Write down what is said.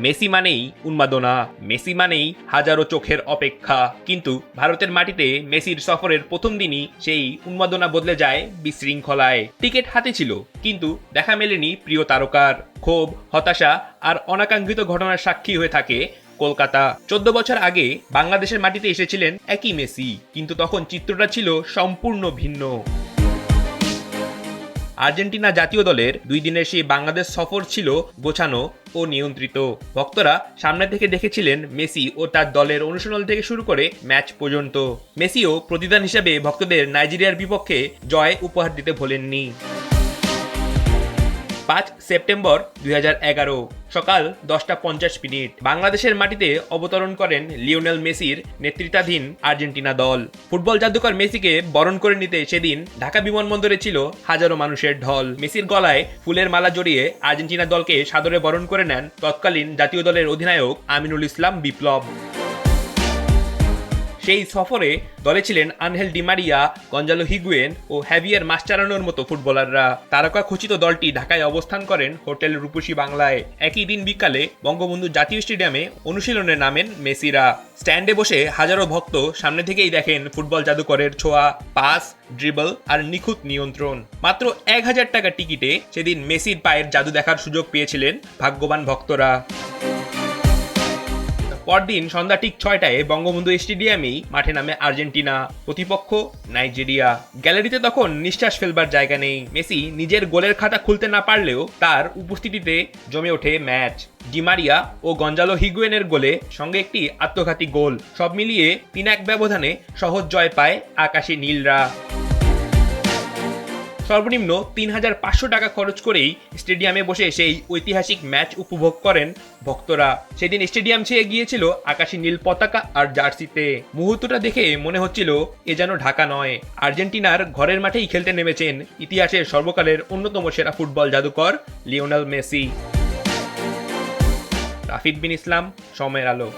Messi মানেই উন্মাদনা, Messi মানেই হাজারো চোখের অপেক্ষা। কিন্তু ভারতের মাটিতে মেসির সফরের প্রথম দিনই সেই উন্মাদনা বদলে যায় বিশৃঙ্খলায়। টিকিট হাতে ছিল, কিন্তু দেখা মেলেনি প্রিয় তারকার। ক্ষোভ, হতাশা আর অনাকাঙ্ক্ষিত ঘটনার সাক্ষী হয়ে থাকে কলকাতা। 14 বছর আগে বাংলাদেশের মাটিতে এসেছিলেন একই মেসি, কিন্তু তখন চিত্রটা ছিল সম্পূর্ণ ভিন্ন। আর্জেন্টিনা জাতীয় দলের 2 দিনের সেই বাংলাদেশ সফর ছিল গোছানো ও নিয়ন্ত্রিত। ভক্তরা সামনে থেকে দেখেছিলেন মেসি ও তার দলের অনুশীলন থেকে শুরু করে ম্যাচ পর্যন্ত। মেসিও প্রতিদান হিসেবে ভক্তদের নাইজেরিয়ার বিপক্ষে জয় উপহার দিতে ভোলেননি। 5 সেপ্টেম্বর 2011 সকাল 10:50 বাংলাদেশের মাটিতে অবতরণ করেন লিওনেল মেসির নেতৃত্বাধীন আর্জেন্টিনা দল। ফুটবল জাদুকর মেসিকে বরণ করে নিতে সেদিন ঢাকা বিমানবন্দরে ছিল হাজারো মানুষের ঢল। মেসির গলায় ফুলের মালা জড়িয়ে আর্জেন্টিনা দলকে সাদরে বরণ করে নেন তৎকালীন জাতীয় দলের অধিনায়ক আমিনুল ইসলাম বিপ্লব। সেই সফরে দলে ছিলেন Angel Di Maria, Gonzalo Higuain ও হ্যাভিয়ার মাস্টারানোর মতো ফুটবলাররা। তারকা খচিত দলটি ঢাকায় অবস্থান করেন হোটেল রূপসী বাংলায়। একই দিন বিকালে বঙ্গবন্ধু জাতীয় স্টেডিয়ামে অনুশীলনে নামেন মেসিরা। স্ট্যান্ডে বসে হাজারো ভক্ত সামনে থেকেই দেখেন ফুটবল জাদুকরের ছোঁয়া, পাস, ড্রিবল আর নিখুঁত নিয়ন্ত্রণ। মাত্র 1000 টাকা টিকিটে সেদিন মেসির পায়ের জাদু দেখার সুযোগ পেয়েছিলেন ভাগ্যবান ভক্তরা। পরদিন সন্ধ্যা ঠিক 6টায় বঙ্গবন্ধু স্টেডিয়ামেই মাঠে নামে আর্জেন্টিনা, প্রতিপক্ষ নাইজেরিয়া। গ্যালারিতে তখন নিঃশ্বাস ফেলবার জায়গা নেই। মেসি নিজের গোলের খাতা খুলতে না পারলেও তার উপস্থিতিতে জমে ওঠে ম্যাচ। ডি মারিয়া ও গঞ্জালো হিগুয়েনের গোলে সঙ্গে একটি আত্মঘাতী গোল, সব মিলিয়ে 3-1 ব্যবধানে সহজ জয় পায় আকাশী নীলরা। সর্বনিম্ন 3500 টাকা খরচ করেই স্টেডিয়ামে বসে সেই ঐতিহাসিক ম্যাচ উপভোগ করেন ভক্তরা। সেদিন স্টেডিয়াম ছেয়ে গিয়েছিল আকাশী নীল পতাকা আর জার্সিতে। মুহূর্তটা দেখে মনে হচ্ছিল এ যেন ঢাকা নয়, আর্জেন্টিনার ঘরের মাঠেই খেলতে নেমেছেন ইতিহাসের সর্বকালের অন্যতম সেরা ফুটবল জাদুকর লিওনেল মেসি। রাফিদ বিন ইসলাম, সময়ের আলো।